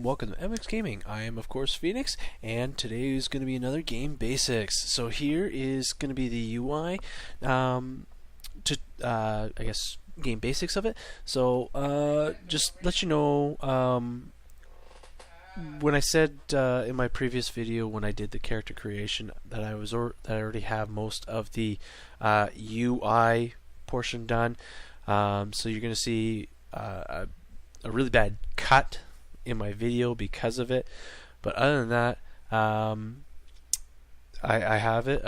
welcome to MX Gaming. I am of course Phoenix, and today is going to be another game basics. So here is going to be the UI to I guess game basics of it. So just let you know, when I said in my previous video when I did the character creation that I already have most of the UI portion done. So you're going to see a really bad cut in my video because of it, but other than that, I have it.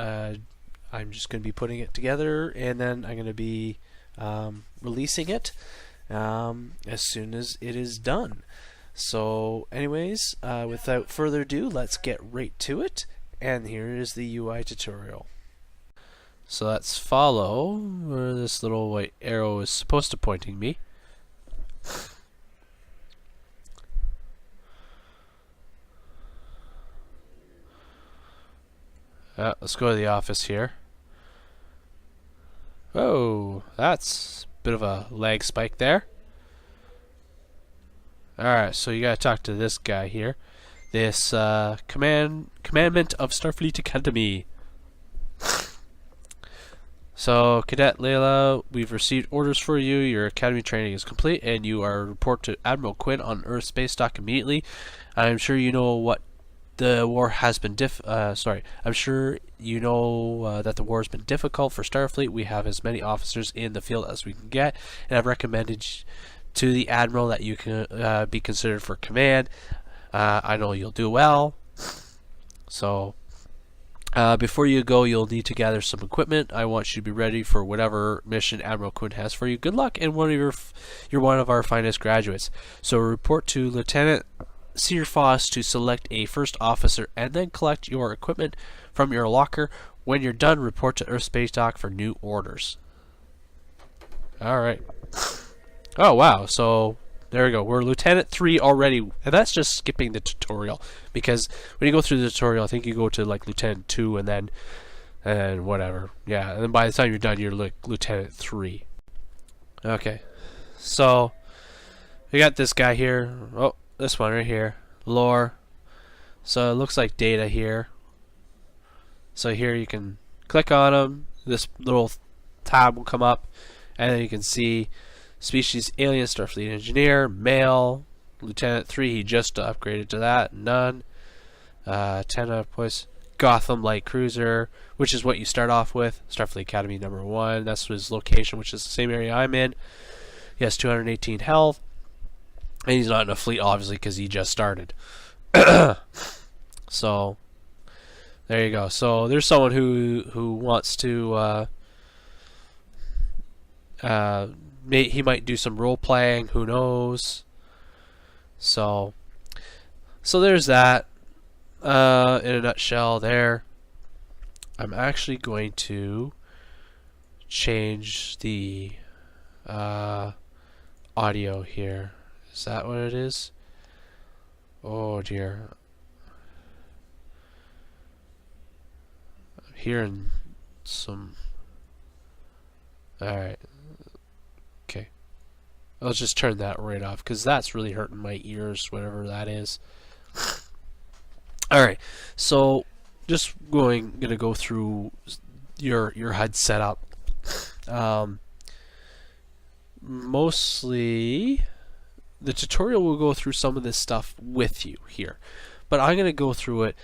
I'm just going to be putting it together, and then I'm going to be releasing it as soon as it is done. So anyways, without further ado, let's get right to it, and here is the UI tutorial. So let's follow where this little white arrow is supposed to pointing me. Let's go to the office here. Oh, that's a bit of a lag spike there. Alright, so you gotta talk to this guy here. This commandment of Starfleet Academy. So, Cadet Layla, we've received orders for you. Your academy training is complete, and you are to report to Admiral Quinn on Earth space dock immediately. I'm sure you know what the war has been I'm sure you know that the war has been difficult for Starfleet. We have as many officers in the field as we can get, and I've recommended to the Admiral that you can be considered for command. I know you'll do well. So before you go, you'll need to gather some equipment. I want you to be ready for whatever mission Admiral Quinn has for you. Good luck, and you're one of our finest graduates. So report to Lieutenant Searfoss to select a first officer, and then collect your equipment from your locker. When you're done, report to Earth Space Dock for new orders. Alright. Oh wow, so there we go. We're Lieutenant 3 already, and that's just skipping the tutorial, because when you go through the tutorial, I think you go to like Lieutenant 2 and whatever. Yeah, and then by the time you're done, you're like Lieutenant 3. Okay. So we got this guy here. Oh, this one right here, lore. So it looks like data here. So here you can click on them. This little tab will come up, and then you can see species alien, Starfleet engineer, male, Lieutenant 3. He just upgraded to that. None. 10 of course. Gotham light cruiser, which is what you start off with. Starfleet Academy number 1. That's his location, which is the same area I'm in. He has 218 health. And he's not in a fleet, obviously, because he just started. So, there you go. So, there's someone who wants to... he might do some role playing. Who knows? So there's that. In a nutshell, there. I'm actually going to change the audio here. Is that what it is? Oh dear. I'm hearing some... Alright. Okay. I'll just turn that right off, because that's really hurting my ears, whatever that is. Alright. So, just gonna go through your HUD setup. Mostly... the tutorial will go through some of this stuff with you here, but I'm going to go through it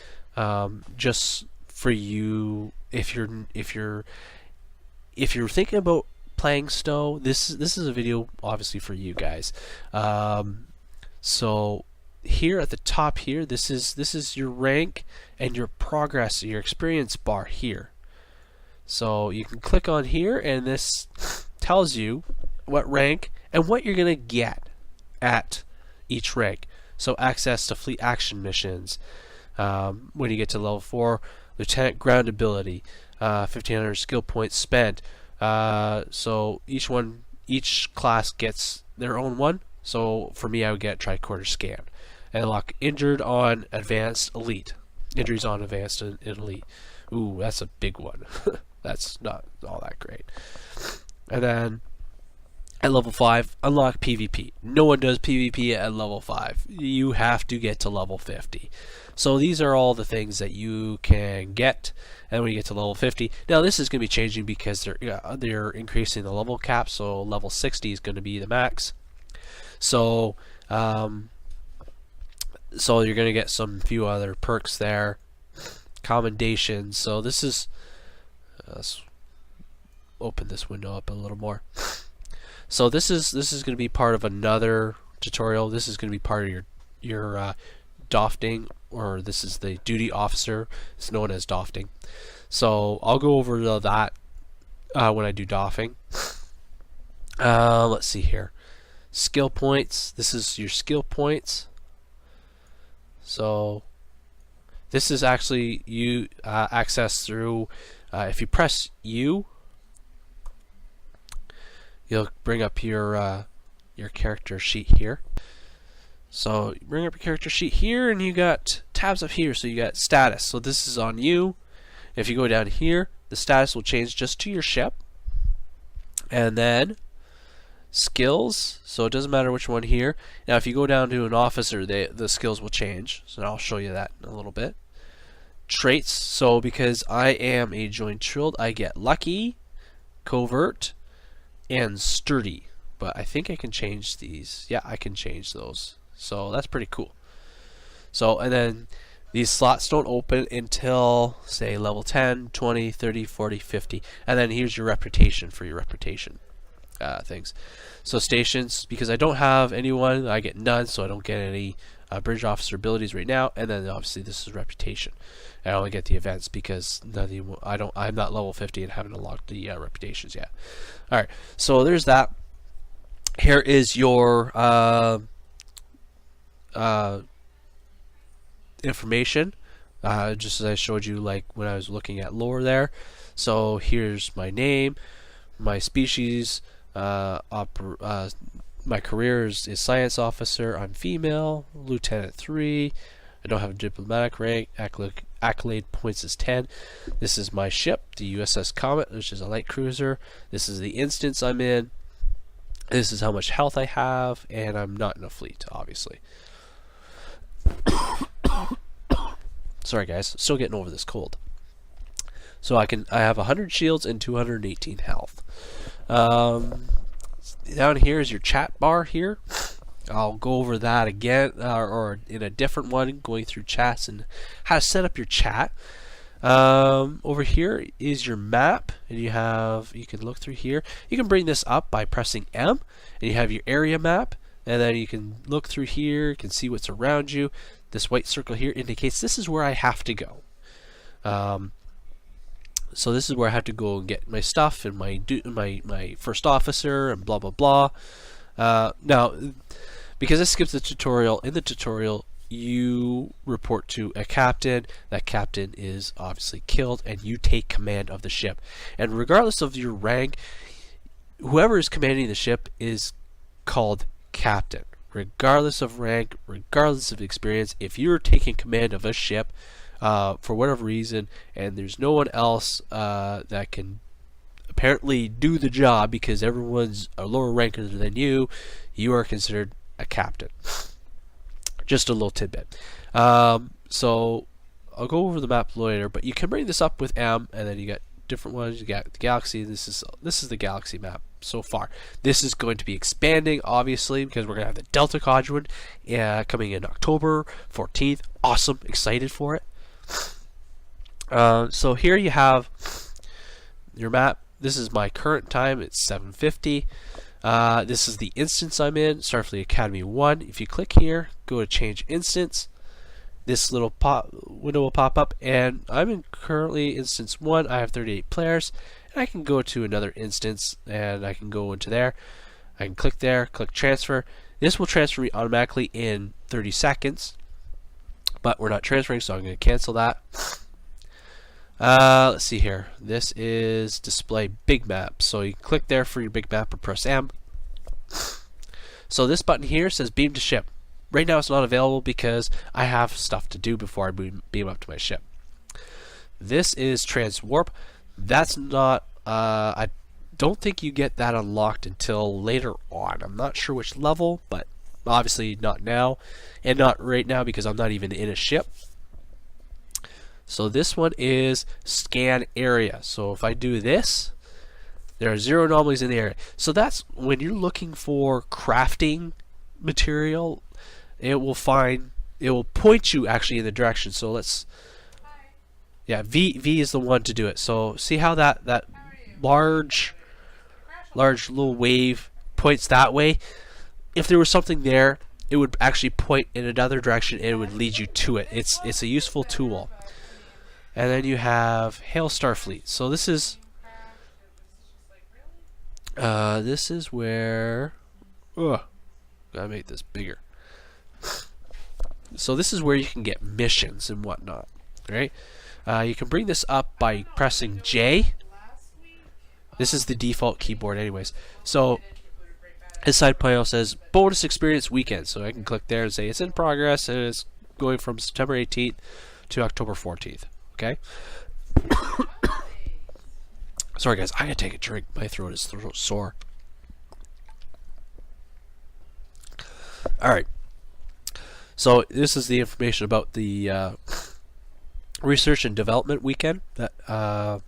just for you. If you're thinking about playing Stowe, this is a video obviously for you guys. So here at the top here, this is your rank and your progress, your experience bar here. So you can click on here, and this tells you what rank and what you're going to get at each rank. So access to fleet action missions. When you get to level 4, Lieutenant ground ability, 1500 skill points spent. So each class gets their own one. So for me, I would get tricorder scan, and unlock injured on advanced elite. Injuries on advanced and elite. Ooh, that's a big one. That's not all that great. And then At level 5, unlock PvP. No one does PvP at level 5. You have to get to level 50. So these are all the things that you can get. And when you get to level 50, now this is going to be changing because they're increasing the level cap. So level 60 is going to be the max. So so you're going to get some few other perks there. Commendations. So this is let's open this window up a little more. So this is going to be part of another tutorial. This is going to be part of your dofting, or this is the duty officer. It's known as dofting. So I'll go over that when I do doffing. Let's see here. Skill points. This is your skill points. So this is actually you access through if you press U. You'll bring up your character sheet here. So you bring up your character sheet here, and you got tabs up here. So you got status. So this is on you. If you go down here, the status will change just to your ship. And then skills. So it doesn't matter which one here. Now if you go down to an officer, the skills will change. So I'll show you that in a little bit. Traits. So because I am a joint Trild, I get lucky, covert, and sturdy. But I think I can change these. Yeah, I can change those. So that's pretty cool. So, and then these slots don't open until, say, level 10, 20, 30, 40, 50. And then here's your reputation for your reputation things. So stations, because I don't have anyone, I get none, so I don't get any bridge officer abilities right now. And then obviously this is reputation. I only get the events because I'm not level 50 and haven't unlocked the reputations yet. Alright, so there's that. Here is your information, just as I showed you like when I was looking at lore there. So here's my name, my species, my career is science officer. I'm female, lieutenant 3. I don't have a diplomatic rank. Accolade points is 10. This is my ship, the USS Comet, which is a light cruiser. This is the instance I'm in. This is how much health I have, and I'm not in a fleet, obviously. Sorry guys, still getting over this cold. So I have 100 shields and 218 health. Down here is your chat bar here. I'll go over that again, or in a different one, going through chats and how to set up your chat. Over here is your map, and you can look through here. You can bring this up by pressing M, and you have your area map, and then you can look through here. You can see what's around you. This white circle here indicates this is where I have to go. So this is where I have to go and get my stuff and my first officer and blah blah blah. Now, because this skips the tutorial, in the tutorial you report to a captain. That captain is obviously killed, and you take command of the ship. And regardless of your rank, whoever is commanding the ship is called captain. Regardless of rank, regardless of experience, if you're taking command of a ship for whatever reason, and there's no one else that can apparently do the job because everyone's a lower ranker than you, you are considered a captain. Just a little tidbit. So I'll go over the map later, but you can bring this up with M, and then you got different ones. You got the galaxy. This is the galaxy map so far. This is going to be expanding, obviously, because we're going to have the Delta Quadrant coming in October 14th. Awesome, excited for it. So here you have your map. This is my current time. It's 7:50. This is the instance I'm in, Starfleet Academy 1. If you click here, go to change instance, this little window will pop up, and I'm in currently instance 1. I have 38 players, and I can go to another instance, and I can go into there. I can click there, click transfer. This will transfer me automatically in 30 seconds, but we're not transferring, so I'm going to cancel that. Let's see here. This is display big map. So you click there for your big map or press M. So this button here says beam to ship. Right now it's not available because I have stuff to do before I beam up to my ship. This is transwarp. That's not don't think you get that unlocked until later on. I'm not sure which level, but obviously not now, and not right now because I'm not even in a ship. So this one is scan area. So if I do this, there are 0 anomalies in the area. So that's when you're looking for crafting material, it will point you actually in the direction. So let's, yeah, V is the one to do it. So see how that large little wave points that way? If there was something there, it would actually point in another direction and it would lead you to it. It's a useful tool. And then you have Hail Starfleet. So this is where, gotta make this bigger. So this is where you can get missions and whatnot, right? You can bring this up by pressing J. This is the default keyboard anyways. So his side panel says bonus experience weekend. So I can click there and say it's in progress and it's going from September 18th to October 14th. Okay. Sorry guys, I gotta take a drink. My throat is sore. Alright. So this is the information about the research and development weekend that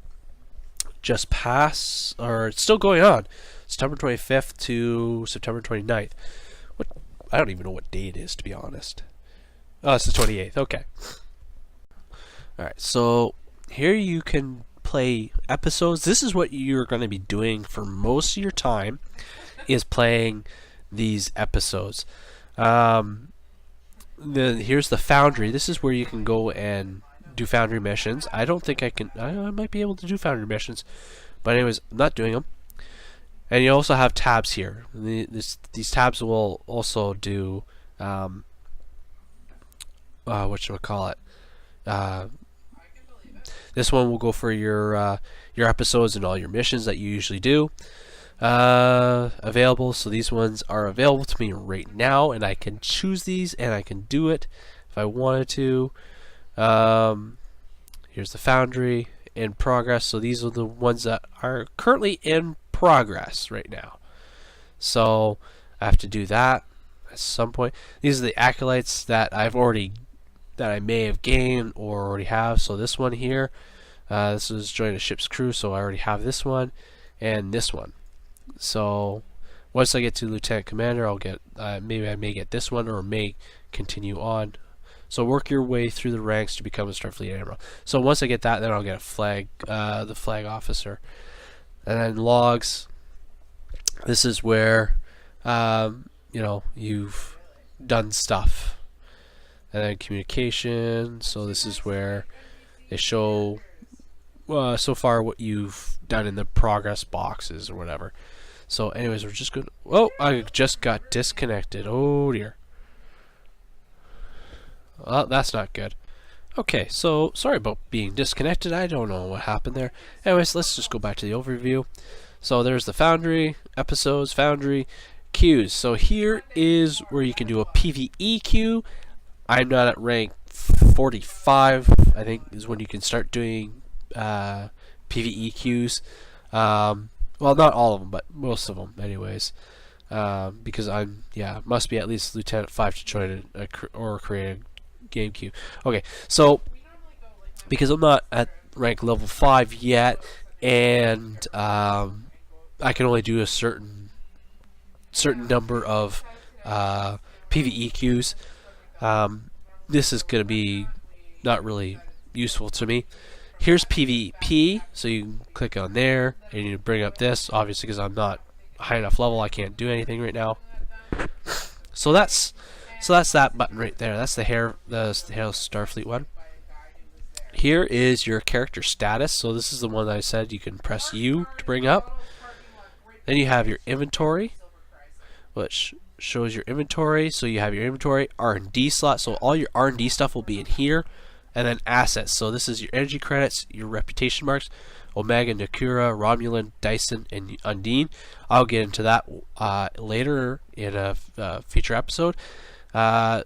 just passed, or it's still going on. September 25th to September 29th. I don't even know what day it is, to be honest. Oh, it's the 28th. Okay. Alright, so here you can play episodes. This is what you're going to be doing for most of your time, is playing these episodes. Then here's the Foundry. This is where you can go and do Foundry missions. I don't think I can. I might be able to do Foundry missions, but anyways, I'm not doing them. And you also have tabs here. These tabs will also do whatchamacallit. This one will go for your episodes and all your missions that you usually do. Available. So these ones are available to me right now, and I can choose these and I can do it if I wanted to. Here's the Foundry in progress. So these are the ones that are currently in progress right now. So I have to do that at some point. These are the acolytes that I may have gained or already have. So this one here, this is join a ship's crew, so I already have this one and this one. So once I get to Lieutenant Commander, I'll get maybe I may get this one or may continue on. So work your way through the ranks to become a Starfleet Admiral. So once I get that, then I'll get a flag, the flag officer. And then logs. This is where you've done stuff. And then communication. So this is where they show so far what you've done in the progress boxes or whatever. So anyways, we're just going to... Oh, I just got disconnected. Oh dear. Well, that's not good. Okay, so sorry about being disconnected. I don't know what happened there. Anyways, let's just go back to the overview. So there's the Foundry, episodes, Foundry, queues. So here is where you can do a PvE queue. I'm not at rank 45, I think, is when you can start doing PvE queues. Well, not all of them, but most of them, anyways. Because must be at least Lieutenant 5 to join or create a game queue. Okay, so because I'm not at rank level 5 yet, and I can only do a certain number of PvE queues. This is going to be not really useful to me. Here's PvP, so you can click on there and you bring up this. Obviously, because I'm not high enough level, I can't do anything right now. So that's that button right there. That's the Hail Starfleet one. Here is your character status. So this is the one that I said you can press U to bring up. Then you have your inventory, which shows your inventory. So you have your inventory, R&D slot. So all your R&D stuff will be in here. And then assets. So this is your energy credits, your reputation marks, Omega, Nakura, Romulan, Dyson, and Undine. I'll get into that later in a future episode.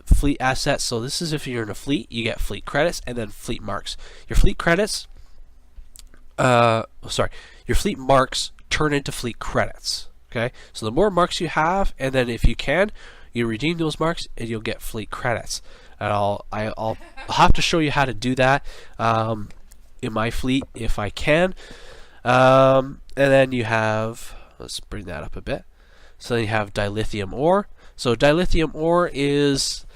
Fleet assets. So this is if you're in a fleet, you get fleet credits and then fleet marks. Your fleet credits, your fleet marks turn into fleet credits. Okay, so the more marks you have, and then if you can, you redeem those marks and you'll get fleet credits. And I'll have to show you how to do that in my fleet if I can. And then you have, let's bring that up a bit. So then you have dilithium ore. So dilithium ore is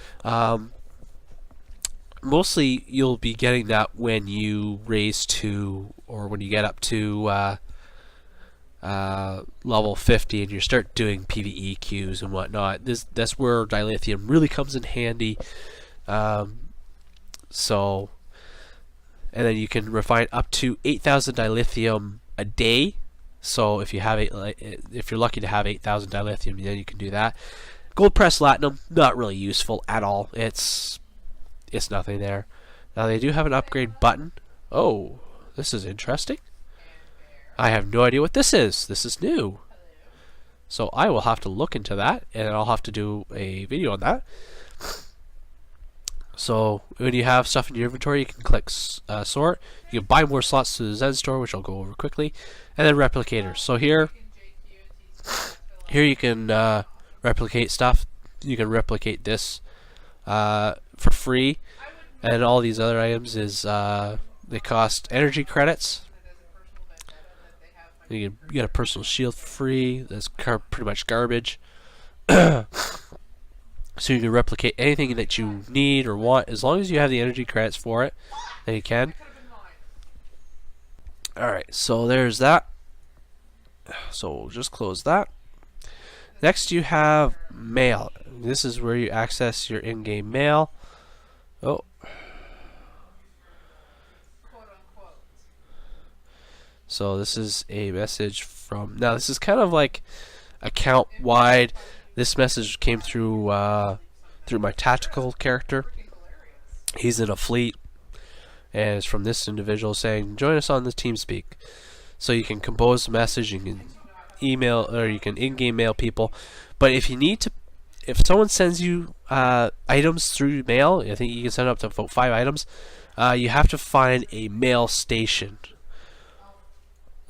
mostly you'll be getting that when you raise to, or when you get up to level 50 and you start doing PvE queues and whatnot. That's where dilithium really comes in handy. So, and then you can refine up to 8,000 dilithium a day. So if you have if you're lucky to have 8,000 dilithium, then you can do that. Gold press latinum, not really useful at all. It's nothing there. Now they do have an upgrade button. Oh, this is interesting. I have no idea what this is. This is new. So I will have to look into that, and I'll have to do a video on that. So when you have stuff in your inventory, you can click sort. You can buy more slots to the Zen store, which I'll go over quickly, and then replicators. So here you can replicate stuff. You can replicate this for free, and all these other items is they cost energy credits. You get a personal shield for free. That's pretty much garbage. So you can replicate anything that you need or want, as long as you have the energy credits for it, then you can. Alright, so there's that. So we'll just close that. Next you have mail. This is where you access your in-game mail. Oh. So this is a message from, now this is kind of like account wide. This message came through through my tactical character. He's in a fleet, and it's from this individual saying, join us on the TeamSpeak. So you can compose a message, you can email, or you can in-game mail people. But if you need to, if someone sends you items through mail, I think you can send up to 5 items, you have to find a mail station.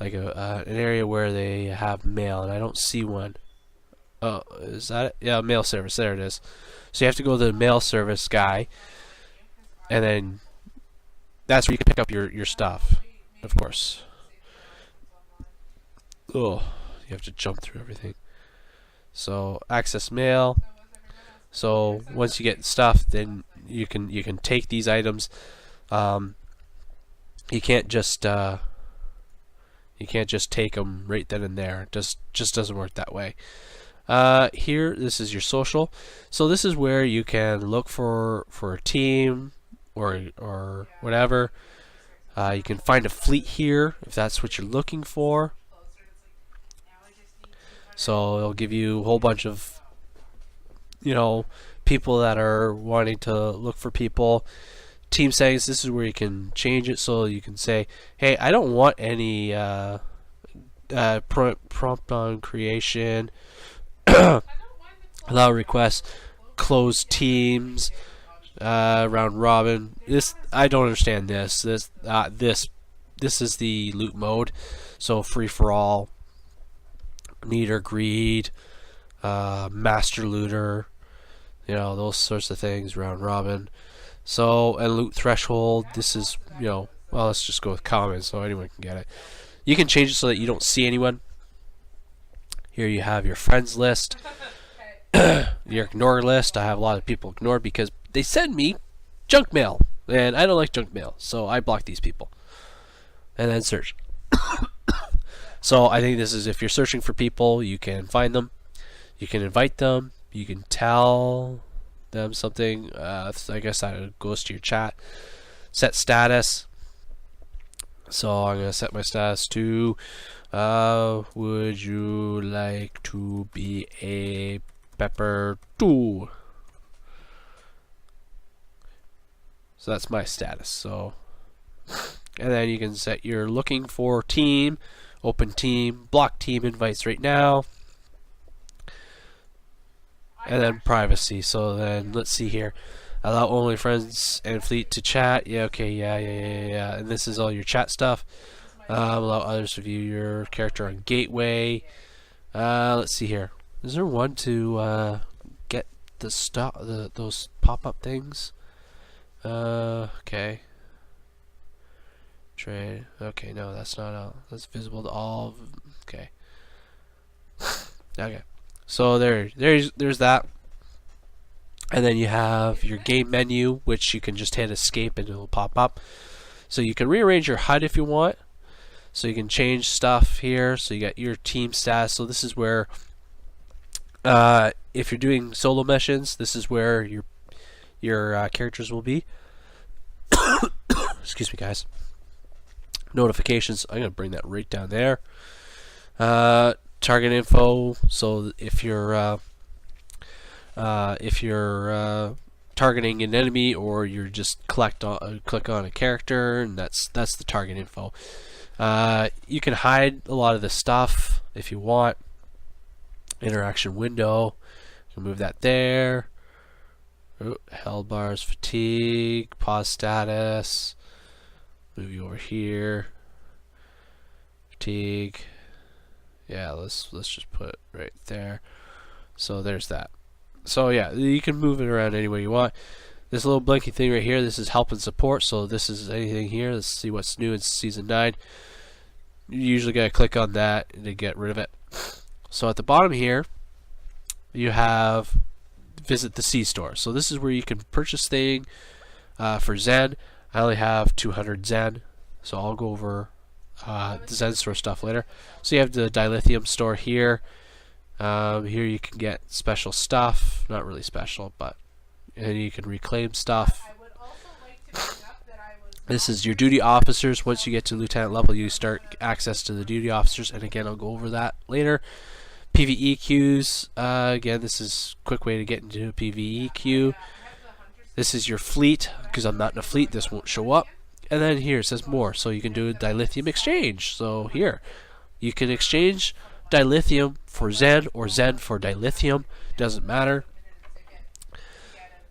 Like an area where they have mail, and I don't see one. Oh, is that it? Yeah, mail service. There it is. So you have to go to the mail service guy, and then that's where you can pick up your stuff, of course. Oh, you have to jump through everything. So access mail. So once you get stuff, then you can take these items. You can't just take them right then and there. It just doesn't work that way. Here, this is your social. So this is where you can look for a team or whatever. You can find a fleet here if that's what you're looking for. So it'll give you a whole bunch of, people that are wanting to look for people. Team settings, this is where you can change it, so you can say, hey, I don't want any prompt on creation, allow requests, close teams, round robin. This, I don't understand this. This is the loot mode, so free for all, need or greed, master looter, those sorts of things, round robin. So, and loot threshold, this is, well, let's just go with common so anyone can get it. You can change it so that you don't see anyone. Here you have your friends list, your ignore list. I have a lot of people ignored because they send me junk mail, and I don't like junk mail, so I block these people. And then search. So I think this is, if you're searching for people, you can find them, you can invite them, you can tell them something. I guess that goes to your chat. Set status. So I'm gonna set my status to would you like to be a pepper too? So that's my status. So, and then you can set your looking for team, open team, block team invites right now. And then privacy. So then let's see here. Allow only friends and fleet to chat. Yeah, okay, yeah. And this is all your chat stuff. Allow others to view your character on Gateway. Let's see here. Is there one to get those pop-up things? Okay. Trade. Okay, no, that's not all. That's visible to all. Okay. Okay. So there's that. And then you have your game menu, which you can just hit escape and it'll pop up. So you can rearrange your HUD if you want. So you can change stuff here. So you got your team status. So this is where, if you're doing solo missions, this is where your characters will be. Excuse me, guys. Notifications. I'm gonna bring that right down there. Target info. So if you're targeting an enemy, or you're just click on a character, and that's the target info. You can hide a lot of this stuff if you want. Interaction window, you can move that there. Ooh, held bars, fatigue, pause status. Move you over here. Fatigue. Yeah, let's just put it right there. So there's that. So yeah, you can move it around any way you want. This little blinky thing right here, this is help and support. So this is anything here. Let's see what's new in season 9. You usually gotta click on that to get rid of it. So at the bottom here, you have visit the C store. So this is where you can purchase thing for Zen. I only have 200 Zen, so I'll go over the Zen store stuff later. So you have the dilithium store here. Here you can get special stuff, not really special, but and you can reclaim stuff. This is your duty officers. Once you get to lieutenant level, you start access to the duty officers, and again, I'll go over that later. PvE queues. Again, this is a quick way to get into a PvE queue. This is your fleet. Because I'm not in a fleet, this won't show up. And then here it says more, so you can do a dilithium exchange. So here, you can exchange dilithium for Zen, or Zen for dilithium. Doesn't matter.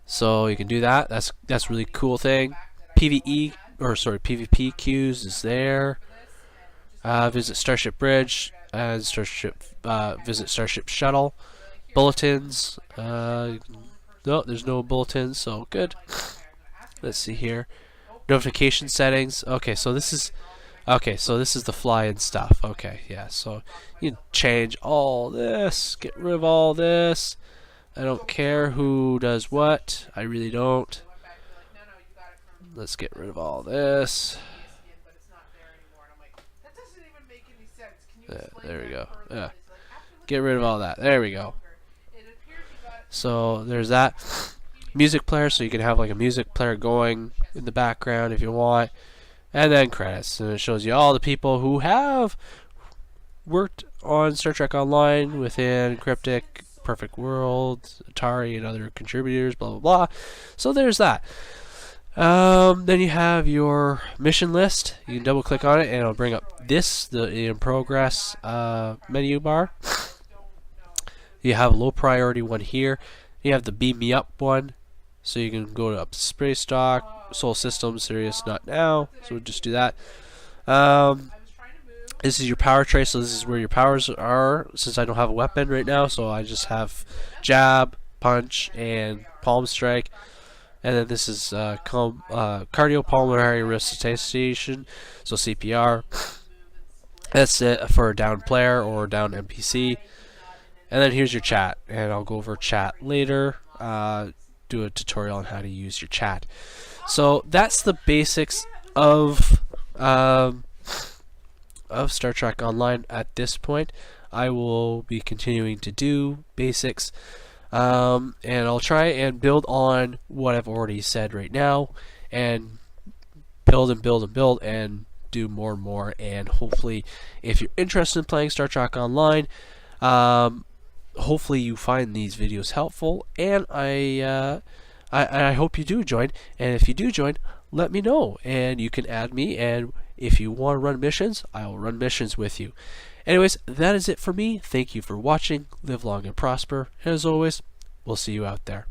So you can do that. That's a really cool thing. PvP queues is there. Visit Starship Bridge and visit Starship Shuttle. Bulletins. No, there's no bulletins, so good. Let's see here. Notification settings. Okay, so this is the fly-in stuff. Okay, yeah. So you can change all this. Get rid of all this. I don't care who does what. I really don't. Let's get rid of all this. There we go. Yeah. Get rid of all that. There we go. So there's that. Music player, so you can have like a music player going in the background if you want. And then credits. And it shows you all the people who have worked on Star Trek Online within Cryptic, Perfect World, Atari, and other contributors, blah, blah, blah. So there's that. Then you have your mission list. You can double click on it and it'll bring up this, the in progress menu bar. You have a low priority one here. You have the beam me up one. So you can go up to Spray Stock, Soul System, Sirius, not now. So we'll just do that. This is your power tray, so this is where your powers are, since I don't have a weapon right now, so I just have jab, punch, and palm strike. And then this is cardiopulmonary resuscitation, so CPR. That's it for a down player or down NPC. And then here's your chat, and I'll go over chat later. Do a tutorial on how to use your chat. So that's the basics of Star Trek Online at this point. I will be continuing to do basics, and I'll try and build on what I've already said right now, and build and build and build and do more and more. And hopefully, if you're interested in playing Star Trek Online, hopefully you find these videos helpful, and I hope you do join. And if you do join, let me know, and you can add me, and if you want to run missions, I will run missions with you. Anyways, that is it for me. Thank you for watching. Live long and prosper, and as always, we'll see you out there.